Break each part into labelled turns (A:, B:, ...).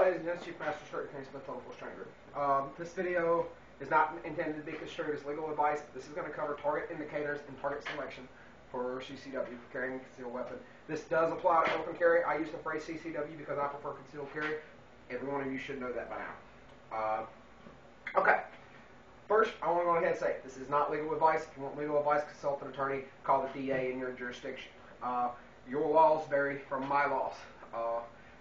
A: ladies and gents, Chief Master Straight Defense with Total Stranger. This video is not intended to be construed as legal advice. This is going to cover target indicators and target selection for CCW, for carrying a concealed weapon. This does apply to open carry. I use the phrase CCW because I prefer concealed carry. Every one of you should know that by now. Okay. First, I want to go ahead and say, this is not legal advice. If you want legal advice, consult an attorney. Call the DA in your jurisdiction. Your laws vary from my laws.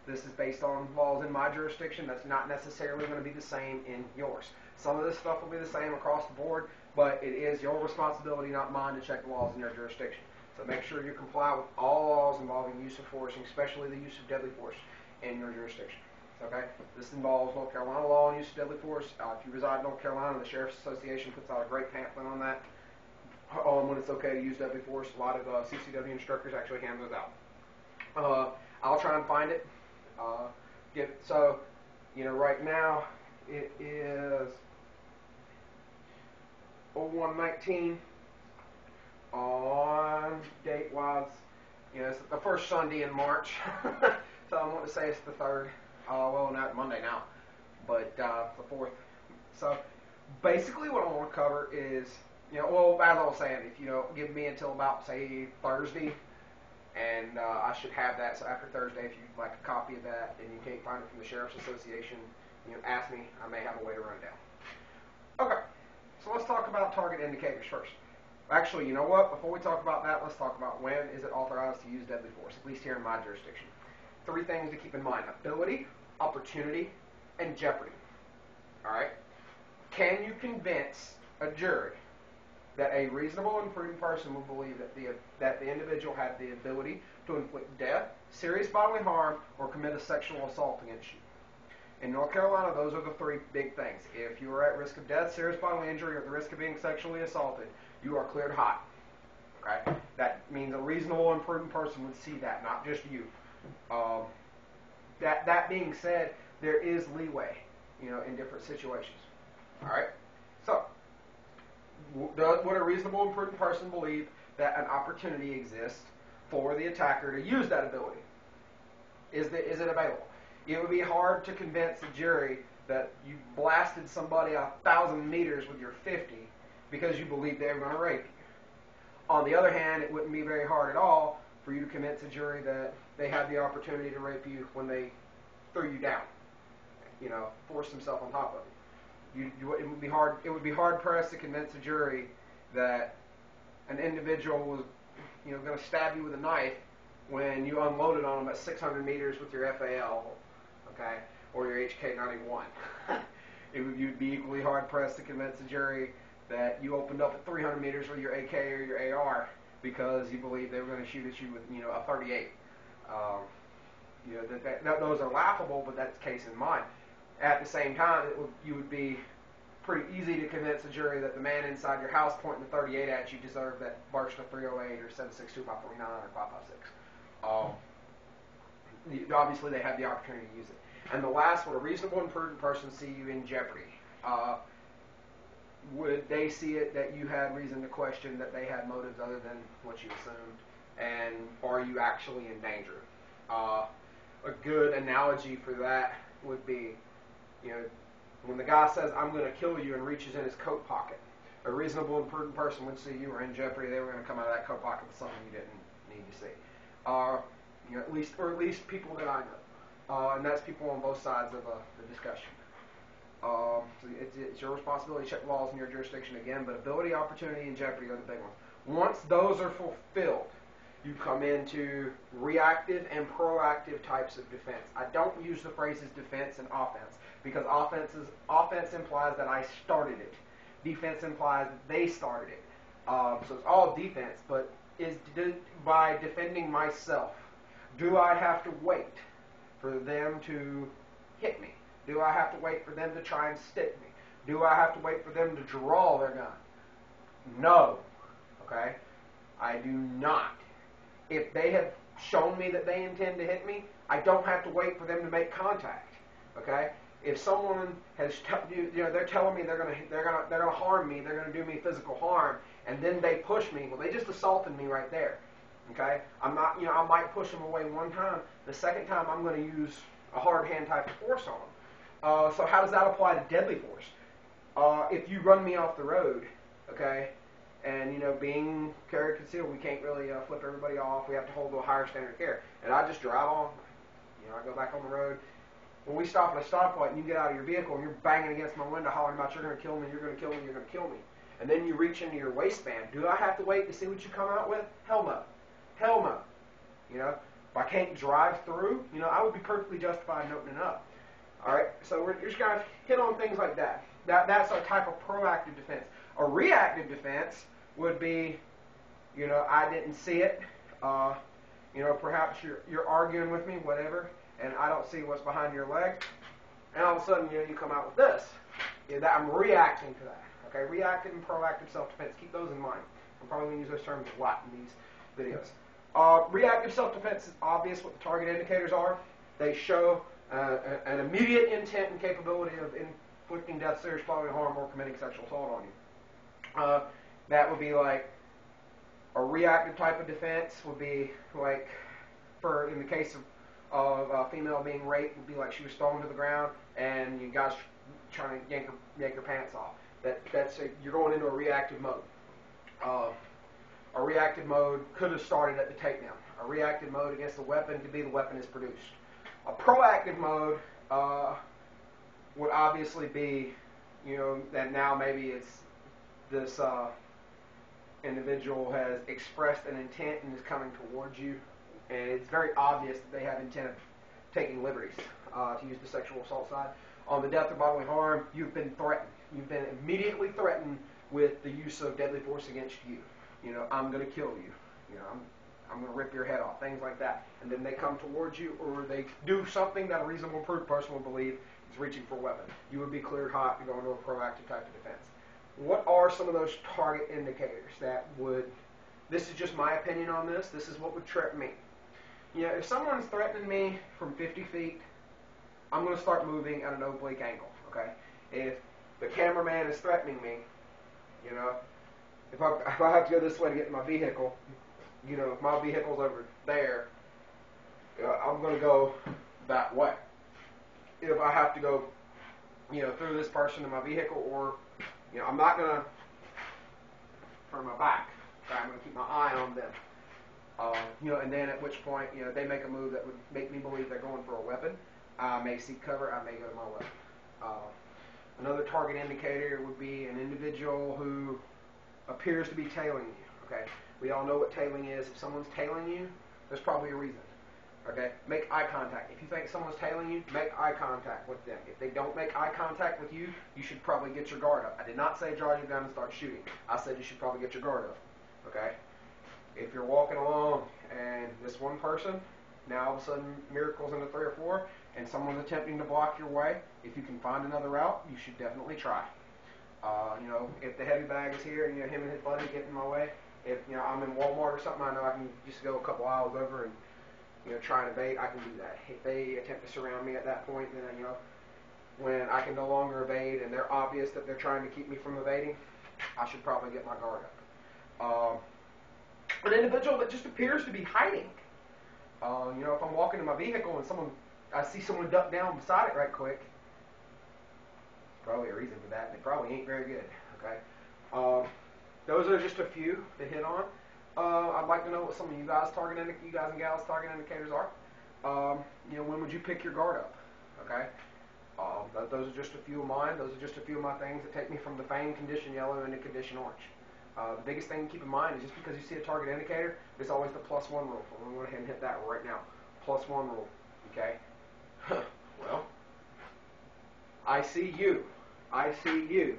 A: This is based on laws in my jurisdiction. That's not necessarily going to be the same in yours. Some of this stuff will be the same across the board, but it is your responsibility, not mine, to check the laws in your jurisdiction. So make sure you comply with all laws involving use of force, especially the use of deadly force in your jurisdiction. Okay? This involves North Carolina law on use of deadly force. If you reside in North Carolina, the Sheriff's Association puts out a great pamphlet on that, on when it's okay to use deadly force. A lot of CCW instructors actually hand those out. I'll try and find it. So, right now it is 01/19 on date-wise. It's the first Sunday in March, so I want to say it's the 3rd. Well, not Monday now, but the 4th. So, basically, what I want to cover is, as I was saying, if you give me until about, say, Thursday. And I should have that. So after Thursday, if you'd like a copy of that and you can't find it from the Sheriff's Association, ask me. I may have a way to run it down. Okay, so let's talk about target indicators first. Actually, you know what? Before we talk about that, let's talk about when is it authorized to use deadly force, at least here in my jurisdiction. 3 things to keep in mind: ability, opportunity, and jeopardy. All right? Can you convince a jury that a reasonable and prudent person will believe that the individual had the ability to inflict death, serious bodily harm, or commit a sexual assault against you? In North Carolina, those are the 3 big things. If you are at risk of death, serious bodily injury, or at the risk of being sexually assaulted, you are cleared hot. Okay? That means a reasonable and prudent person would see that, not just you. That being said, there is leeway, in different situations. All right? So, would a reasonable and prudent person believe that an opportunity exists for the attacker to use that ability? Is it available? It would be hard to convince a jury that you blasted somebody 1,000 meters with your 50 because you believed they were going to rape you. On the other hand, it wouldn't be very hard at all for you to convince a jury that they had the opportunity to rape you when they threw you down, forced themselves on top of you. It would be hard pressed to convince a jury that an individual was, going to stab you with a knife when you unloaded on them at 600 meters with your FAL, okay, or your HK91. You'd be equally hard pressed to convince a jury that you opened up at 300 meters with your AK or your AR because you believed they were going to shoot at you with, a 38. Those are laughable, but that's the case in mind. At the same time, you would be pretty easy to convince a jury that the man inside your house pointing the 38 at you deserved that burst of 308 or 7.62 by 49 or 5.56. Obviously, they had the opportunity to use it. And the last, would a reasonable and prudent person see you in jeopardy? Would they see it that you had reason to question that they had motives other than what you assumed? And are you actually in danger? A good analogy for that would be, when the guy says, "I'm going to kill you," and reaches in his coat pocket, a reasonable and prudent person would see you were in jeopardy. They were going to come out of that coat pocket with something you didn't need to see. At least people that I know. And that's people on both sides of the discussion. So it's your responsibility to check laws in your jurisdiction again, but ability, opportunity, and jeopardy are the big ones. Once those are fulfilled, you come into reactive and proactive types of defense. I don't use the phrases defense and offense because offense implies that I started it. Defense implies that they started it. So it's all defense, but by defending myself, do I have to wait for them to hit me? Do I have to wait for them to try and stick me? Do I have to wait for them to draw their gun? No. Okay? I do not. If they have shown me that they intend to hit me, I don't have to wait for them to make contact. Okay? If someone has, they're telling me they're gonna harm me, they're gonna do me physical harm, and then they push me, well, they just assaulted me right there. Okay? I'm not, I might push them away one time. The second time, I'm going to use a hard hand type of force on them. So how does that apply to deadly force? If you run me off the road, okay, and being carry concealed, we can't really flip everybody off. We have to hold to a higher standard of care. And I just drive on. I go back on the road. When we stop at a stoplight and you get out of your vehicle and you're banging against my window hollering about you're going to kill me, you're going to kill me, you're going to kill me. And then you reach into your waistband. Do I have to wait to see what you come out with? Hell no. Hell no. If I can't drive through, I would be perfectly justified in opening up. All right, so we're just going to hit on things like that. That's a type of proactive defense. A reactive defense would be, I didn't see it. Perhaps you're arguing with me, whatever, and I don't see what's behind your leg, and all of a sudden, you come out with this. That I'm reacting to that. Okay, reactive and proactive self-defense. Keep those in mind. I'm probably going to use those terms a lot in these videos. Reactive self-defense is obvious what the target indicators are. They show an immediate intent and capability of inflicting death, serious bodily harm, or committing sexual assault on you. That would be like a reactive type of defense would be like, in the case of a female being raped, would be like she was thrown to the ground and you guys trying to yank her pants off. You're going into a reactive mode. A reactive mode could have started at the takedown. A reactive mode against a weapon could be the weapon is produced. A proactive mode would obviously be, that now maybe it's this individual has expressed an intent and is coming towards you, and it's very obvious that they have intent of taking liberties, to use the sexual assault side. On the death or bodily harm, you've been threatened. You've been immediately threatened with the use of deadly force against you. I'm going to kill you. I'm going to rip your head off, things like that. And then they come towards you, or they do something that a reasonable person will believe is reaching for a weapon. You would be cleared hot to go into a proactive type of defense. What are some of those target indicators that would, this is just my opinion on this, this is what would trip me. If someone's threatening me from 50 feet, I'm going to start moving at an oblique angle, okay? If the cameraman is threatening me, if I have to go this way to get to my vehicle, if my vehicle's over there, I'm going to go that way. If I have to go, through this person in my vehicle, or, I'm not going to turn my back. Okay? I'm going to keep my eye on them. And then at which point, they make a move that would make me believe they're going for a weapon. I may seek cover. I may go to my weapon. Another target indicator would be an individual who appears to be tailing you. Okay, we all know what tailing is. If someone's tailing you, there's probably a reason. Okay, make eye contact. If you think someone's tailing you, make eye contact with them. If they don't make eye contact with you, you should probably get your guard up. I did not say draw your gun and start shooting. I said you should probably get your guard up. Okay, if you're walking along and this one person, now all of a sudden miracles into 3 or 4, and someone's attempting to block your way, if you can find another route, you should definitely try. If the heavy bag is here and him and his buddy get in my way, if I'm in Walmart or something, I know I can just go a couple aisles over and try and evade. I can do that. If they attempt to surround me at that point, then when I can no longer evade and they're obvious that they're trying to keep me from evading, I should probably get my guard up. An individual that just appears to be hiding. If I'm walking in my vehicle and I see someone duck down beside it right quick, probably a reason for that, and it probably ain't very good. Okay, those are just a few to hit on. I'd like to know what some of you guys and gals target indicators are. When would you pick your guard up? Okay, those are just a few of mine. Those are just a few of my things that take me from the feigned condition yellow into condition orange. The biggest thing to keep in mind is just because you see a target indicator, there's always the +1 rule. I'm going to go ahead and hit that right now. +1 rule. Okay. Well, I see you. I see you.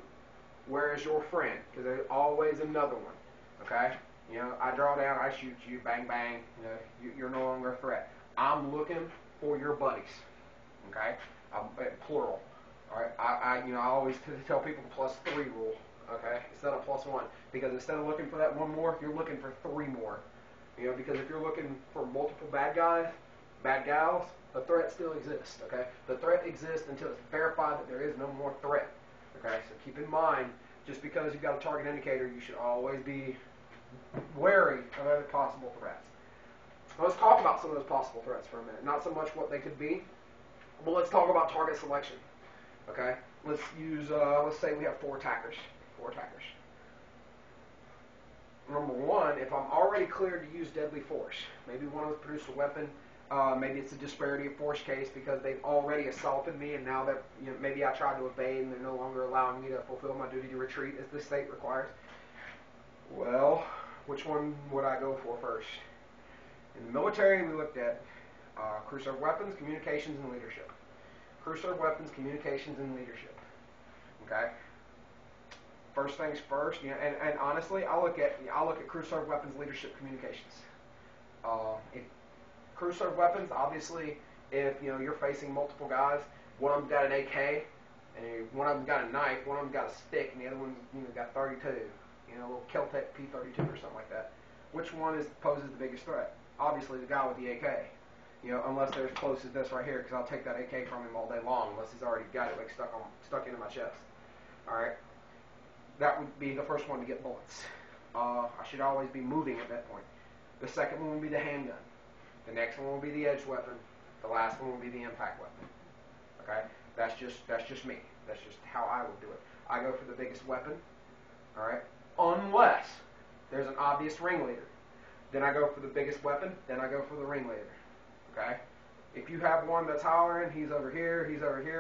A: Where is your friend? Because there's always another one. Okay? I draw down, I shoot you, bang, bang. You're no longer a threat. I'm looking for your buddies. Okay? Plural. All right? I always tell people the +3 rule. Okay? Instead of +1. Because instead of looking for that one more, you're looking for 3 more. Because if you're looking for multiple bad guys, bad gals, the threat still exists, okay? The threat exists until it's verified that there is no more threat, okay? So keep in mind, just because you've got a target indicator, you should always be wary of other possible threats. Let's talk about some of those possible threats for a minute. Not so much what they could be, Well, let's talk about target selection. Okay, let's use. Let's say we have four attackers. Four attackers. Number one, if I'm already cleared to use deadly force, maybe one of them produced a weapon. Maybe it's a disparity of force case because they've already assaulted me, and now that maybe I tried to evade, and they're no longer allowing me to fulfill my duty to retreat as the state requires. Well, which one would I go for first? In the military, we looked at crew serve weapons, communications, and leadership. Crew serve weapons, communications, and leadership. Okay. First things first, and honestly, I look at crew serve weapons, leadership, communications. If crew serve weapons, obviously, if you're facing multiple guys, one of them got an AK, and one of them got a knife, one of them got a stick, and the other one's got 32, a little Kel-Tec P32 or something like that. Which one poses the biggest threat? Obviously, the guy with the AK. Unless they're as close as this right here, because I'll take that AK from him all day long, unless he's already got it stuck into my chest. All right. That would be the first one to get bullets. I should always be moving at that point. The second one will be the handgun. The next one will be the edge weapon. The last one will be the impact weapon. Okay? That's just me. That's just how I would do it. I go for the biggest weapon. All right? Unless there's an obvious ringleader. Then I go for the biggest weapon. Then I go for the ringleader. Okay? If you have one that's hollering, he's over here,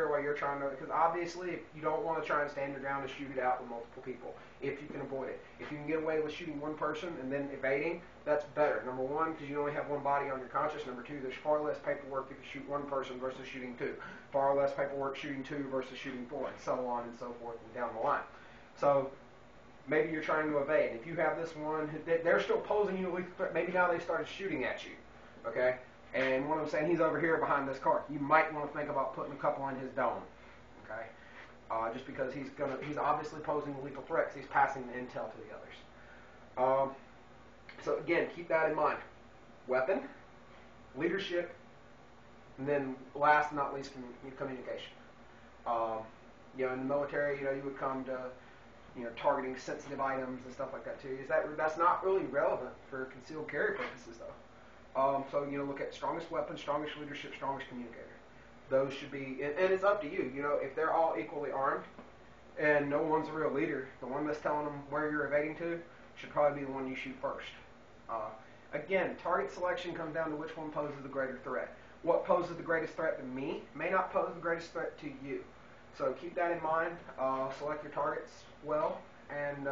A: while you're trying to, because obviously you don't want to try and stand your ground and shoot it out with multiple people, if you can avoid it. If you can get away with shooting one person and then evading, that's better. Number one, because you only have one body on your conscience. Number two, there's far less paperwork if you shoot one person versus shooting two. Far less paperwork shooting two versus shooting four, and so on and so forth and down the line. So maybe you're trying to evade. If you have this one, they're still posing you at least, maybe now they started shooting at you, okay? And one of them saying he's over here behind this car. You might want to think about putting a couple in his dome, okay? Just because he's obviously posing a lethal threat because he's passing the intel to the others. So again, keep that in mind. Weapon, leadership, and then last but not least, communication. In the military, you would come to targeting sensitive items and stuff like that too. That's not really relevant for concealed carry purposes though. So look at strongest weapon, strongest leadership, strongest communicator. Those should be, and it's up to you. If they're all equally armed, and no one's a real leader, the one that's telling them where you're evading to should probably be the one you shoot first. Again, target selection comes down to which one poses the greater threat. What poses the greatest threat to me may not pose the greatest threat to you. So keep that in mind. Select your targets well, and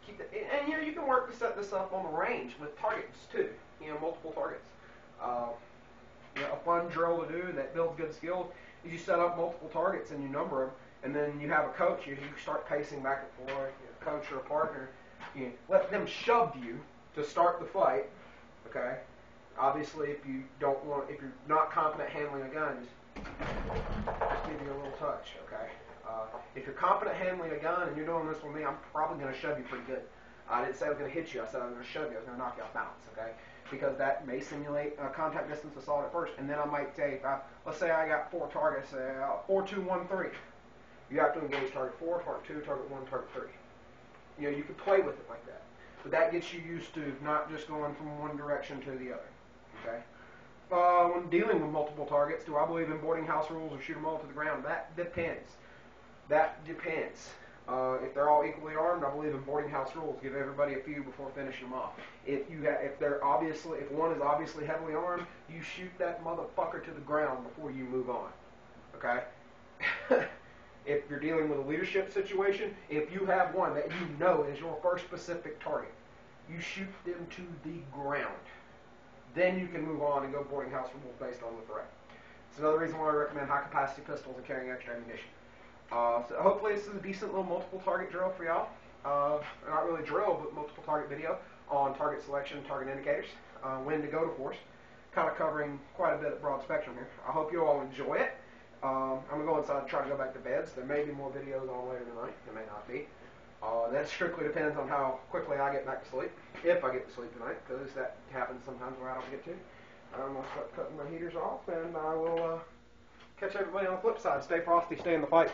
A: keep it. And you can work to set this up on the range with targets too. Multiple targets. A fun drill to do that builds good skills is you set up multiple targets and you number them, and then you have a coach. You start pacing back and forth. A coach or a partner, let them shove you to start the fight. Okay. Obviously, if you're not confident handling a gun, just give you a little touch. Okay. If you're confident handling a gun and you're doing this with me, I'm probably going to shove you pretty good. I didn't say I was going to hit you. I said I was going to shove you. I was going to knock you off balance. Okay. Because that may simulate a contact distance assault at first, and then I might say, let's say I got four targets, 4, 2, 1, 3. You have to engage target 4, target 2, target 1, target 3. You can play with it like that, but that gets you used to not just going from one direction to the other. Okay. When dealing with multiple targets, do I believe in boarding house rules or shoot them all to the ground? That depends. If they're all equally armed, I believe in boarding house rules. Give everybody a few before finishing them off. If one is obviously heavily armed, you shoot that motherfucker to the ground before you move on. Okay? If you're dealing with a leadership situation, if you have one that you know is your first specific target, you shoot them to the ground. Then you can move on and go boarding house rules based on the threat. It's another reason why I recommend high-capacity pistols and carrying extra ammunition. So hopefully this is a decent little multiple target drill for y'all. Not really drill, but multiple target video on target selection, target indicators, when to go to force. Kind of covering quite a bit of broad spectrum here. I hope you all enjoy it. I'm going to go inside and try to go back to bed. So there may be more videos on later tonight. There may not be. That strictly depends on how quickly I get back to sleep. If I get to sleep tonight, because that happens sometimes where I don't get to. I'm going to start cutting my heaters off, and I will catch everybody on the flip side. Stay frosty, stay in the fight.